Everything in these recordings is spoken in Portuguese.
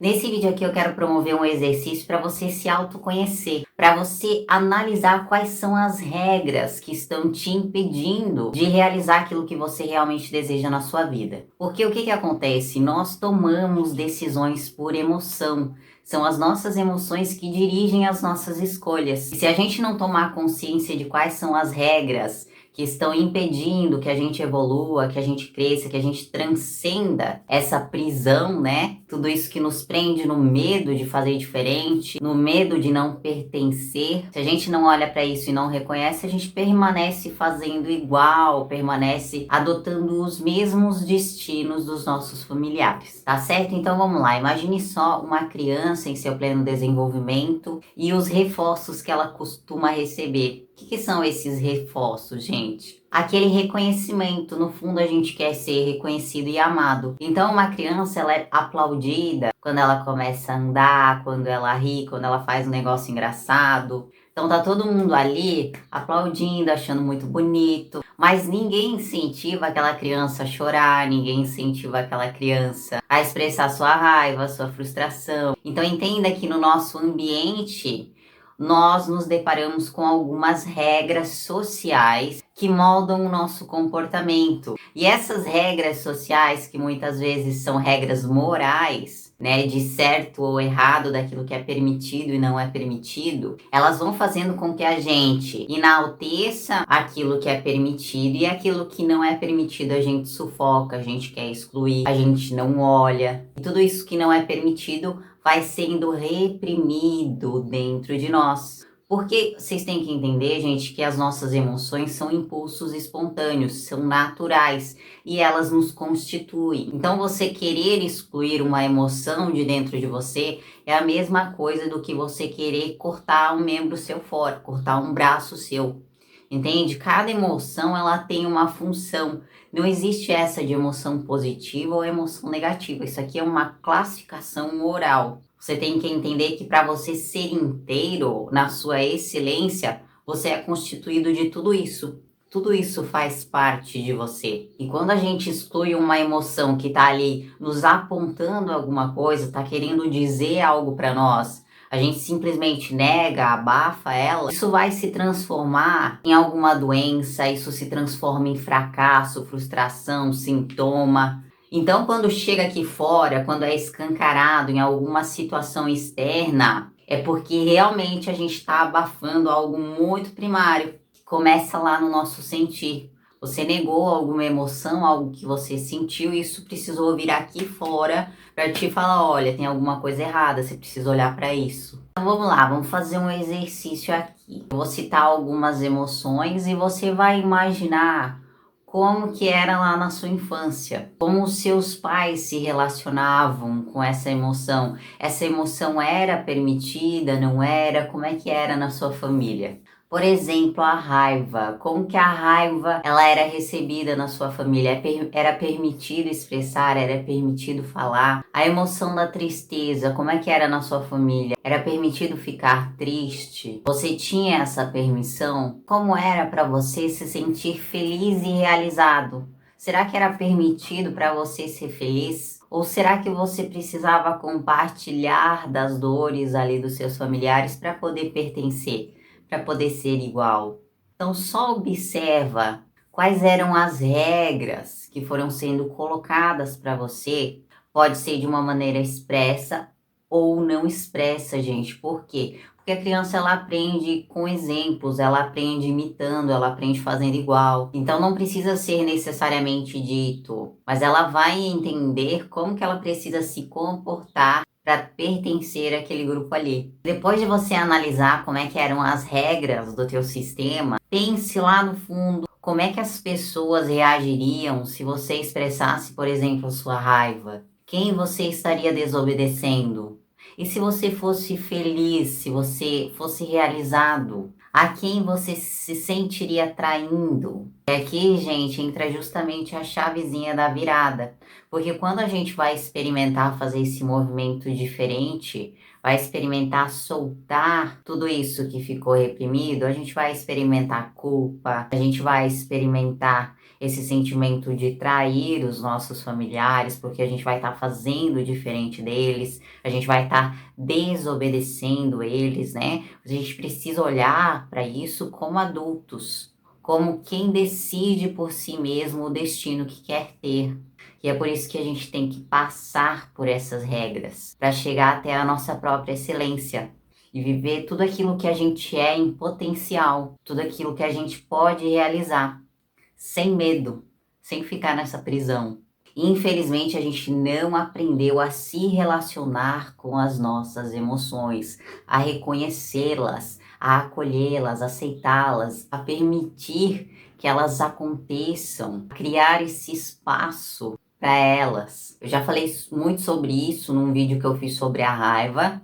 Nesse vídeo aqui eu quero promover um exercício para você se autoconhecer, para você analisar quais são as regras que estão te impedindo de realizar aquilo que você realmente deseja na sua vida. Porque o que acontece? Nós tomamos decisões por emoção. São as nossas emoções que dirigem as nossas escolhas. E se a gente não tomar consciência de quais são as regras que estão impedindo que a gente evolua, que a gente cresça, que a gente transcenda essa prisão, né? Tudo isso que nos prende no medo de fazer diferente, no medo de não pertencer. Se a gente não olha para isso e não reconhece, a gente permanece fazendo igual, permanece adotando os mesmos destinos dos nossos familiares, tá certo? Então vamos lá, imagine só uma criança em seu pleno desenvolvimento e os reforços que ela costuma receber. O que são esses reforços, gente? Aquele reconhecimento, no fundo a gente quer ser reconhecido e amado. Então uma criança, ela é aplaudida quando ela começa a andar, quando ela ri, quando ela faz um negócio engraçado. Então tá todo mundo ali aplaudindo, achando muito bonito, mas ninguém incentiva aquela criança a chorar, ninguém incentiva aquela criança a expressar sua raiva, sua frustração. Então entenda que no nosso ambiente nós nos deparamos com algumas regras sociais que moldam o nosso comportamento. E essas regras sociais, que muitas vezes são regras morais, né, de certo ou errado, daquilo que é permitido e não é permitido, elas vão fazendo com que a gente enalteça aquilo que é permitido e aquilo que não é permitido a gente sufoca, a gente quer excluir, a gente não olha. E tudo isso que não é permitido vai sendo reprimido dentro de nós. Porque vocês têm que entender, gente, que as nossas emoções são impulsos espontâneos, são naturais e elas nos constituem. Então, você querer excluir uma emoção de dentro de você é a mesma coisa do que você querer cortar um membro seu fora, cortar um braço seu. Entende? Cada emoção, ela tem uma função. Não existe essa de emoção positiva ou emoção negativa. Isso aqui é uma classificação moral. Você tem que entender que para você ser inteiro na sua excelência, você é constituído de tudo isso. Tudo isso faz parte de você. E quando a gente exclui uma emoção que está ali nos apontando alguma coisa, está querendo dizer algo para nós, a gente simplesmente nega, abafa ela, isso vai se transformar em alguma doença, isso se transforma em fracasso, frustração, sintoma. Então, quando chega aqui fora, quando é escancarado em alguma situação externa, é porque realmente a gente está abafando algo muito primário, que começa lá no nosso sentir. Você negou alguma emoção, algo que você sentiu, e isso precisou vir aqui fora para te falar, olha, tem alguma coisa errada, você precisa olhar para isso. Então vamos lá, vamos fazer um exercício aqui. Eu vou citar algumas emoções e você vai imaginar como que era lá na sua infância, como os seus pais se relacionavam com essa emoção. Essa emoção era permitida, não era? Como é que era na sua família? Por exemplo, a raiva. Como que a raiva ela era recebida na sua família? Era permitido expressar? Era permitido falar? A emoção da tristeza, como é que era na sua família? Era permitido ficar triste? Você tinha essa permissão? Como era para você se sentir feliz e realizado? Será que era permitido para você ser feliz? Ou será que você precisava compartilhar das dores ali dos seus familiares para poder pertencer? Para poder ser igual. Então só observa quais eram as regras que foram sendo colocadas para você. Pode ser de uma maneira expressa ou não expressa, gente. Por quê? Porque a criança ela aprende com exemplos, ela aprende imitando, ela aprende fazendo igual. Então não precisa ser necessariamente dito, mas ela vai entender como que ela precisa se comportar para pertencer àquele grupo ali. Depois de você analisar como é que eram as regras do teu sistema, pense lá no fundo como é que as pessoas reagiriam se você expressasse, por exemplo, a sua raiva. Quem você estaria desobedecendo? E se você fosse feliz, se você fosse realizado, a quem você se sentiria traindo? E aqui, gente, entra justamente a chavezinha da virada. Porque quando a gente vai experimentar fazer esse movimento diferente, vai experimentar soltar tudo isso que ficou reprimido, a gente vai experimentar culpa, a gente vai experimentar esse sentimento de trair os nossos familiares, porque a gente vai estar fazendo diferente deles, a gente vai estar desobedecendo eles, né? A gente precisa olhar para isso como adultos, como quem decide por si mesmo o destino que quer ter. E é por isso que a gente tem que passar por essas regras, para chegar até a nossa própria excelência e viver tudo aquilo que a gente é em potencial, tudo aquilo que a gente pode realizar, sem medo, sem ficar nessa prisão. Infelizmente, a gente não aprendeu a se relacionar com as nossas emoções, a reconhecê-las, a acolhê-las, aceitá-las, a permitir que elas aconteçam, a criar esse espaço para elas. Eu já falei muito sobre isso num vídeo que eu fiz sobre a raiva,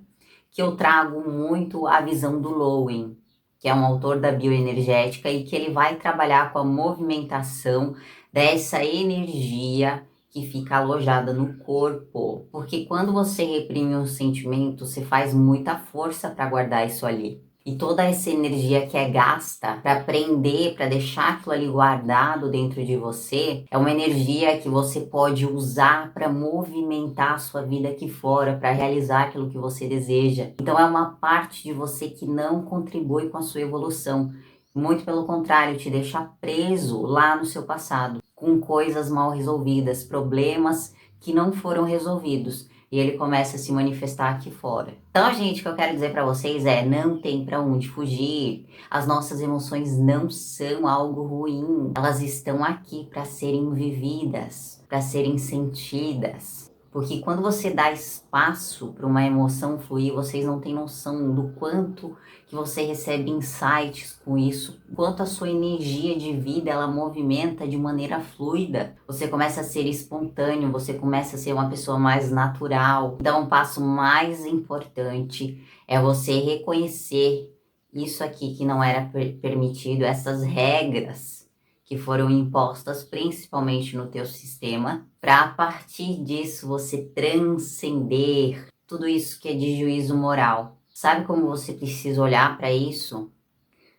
que eu trago muito a visão do Lowen, que é um autor da bioenergética e que ele vai trabalhar com a movimentação dessa energia que fica alojada no corpo. Porque quando você reprime um sentimento, você faz muita força para guardar isso ali. E toda essa energia que é gasta para prender, para deixar aquilo ali guardado dentro de você, é uma energia que você pode usar para movimentar a sua vida aqui fora, para realizar aquilo que você deseja. Então é uma parte de você que não contribui com a sua evolução. Muito pelo contrário, te deixa preso lá no seu passado, com coisas mal resolvidas, problemas que não foram resolvidos. E ele começa a se manifestar aqui fora. Então, gente, o que eu quero dizer para vocês é: não tem para onde fugir. As nossas emoções não são algo ruim. Elas estão aqui para serem vividas, para serem sentidas. Porque quando você dá espaço para uma emoção fluir, vocês não têm noção do quanto que você recebe insights com isso, quanto a sua energia de vida ela movimenta de maneira fluida. Você começa a ser espontâneo, você começa a ser uma pessoa mais natural. Então, o passo mais importante é você reconhecer isso aqui que não era permitido, essas regras que foram impostas principalmente no teu sistema, para a partir disso você transcender tudo isso que é de juízo moral. Sabe como você precisa olhar para isso?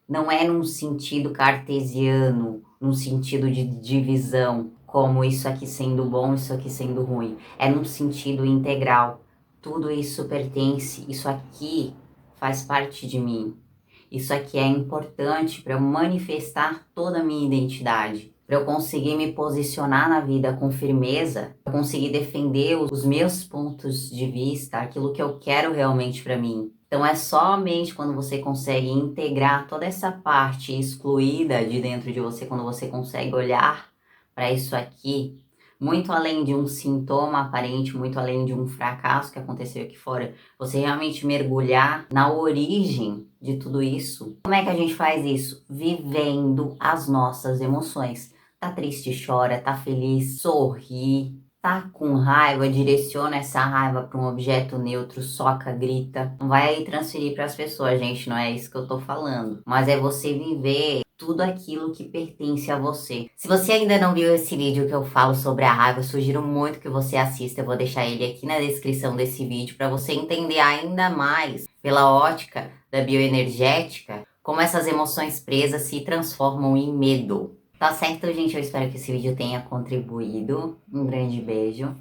Não é num sentido cartesiano, num sentido de divisão, como isso aqui sendo bom, isso aqui sendo ruim. É num sentido integral. Tudo isso pertence, isso aqui faz parte de mim. Isso aqui é importante para eu manifestar toda a minha identidade, para eu conseguir me posicionar na vida com firmeza, para conseguir defender os meus pontos de vista, aquilo que eu quero realmente para mim. Então é somente quando você consegue integrar toda essa parte excluída de dentro de você, quando você consegue olhar para isso aqui, muito além de um sintoma aparente, muito além de um fracasso que aconteceu aqui fora, você realmente mergulhar na origem de tudo isso. Como é que a gente faz isso? Vivendo as nossas emoções. Tá triste, chora, tá feliz, sorri. Tá com raiva, direciona essa raiva para um objeto neutro, soca, grita. Não vai aí transferir para as pessoas, gente, não é isso que eu tô falando. Mas é você viver tudo aquilo que pertence a você. Se você ainda não viu esse vídeo que eu falo sobre a raiva, eu sugiro muito que você assista. Eu vou deixar ele aqui na descrição desse vídeo para você entender ainda mais, pela ótica da bioenergética, como essas emoções presas se transformam em medo. Tá certo, gente? Eu espero que esse vídeo tenha contribuído. Um grande beijo.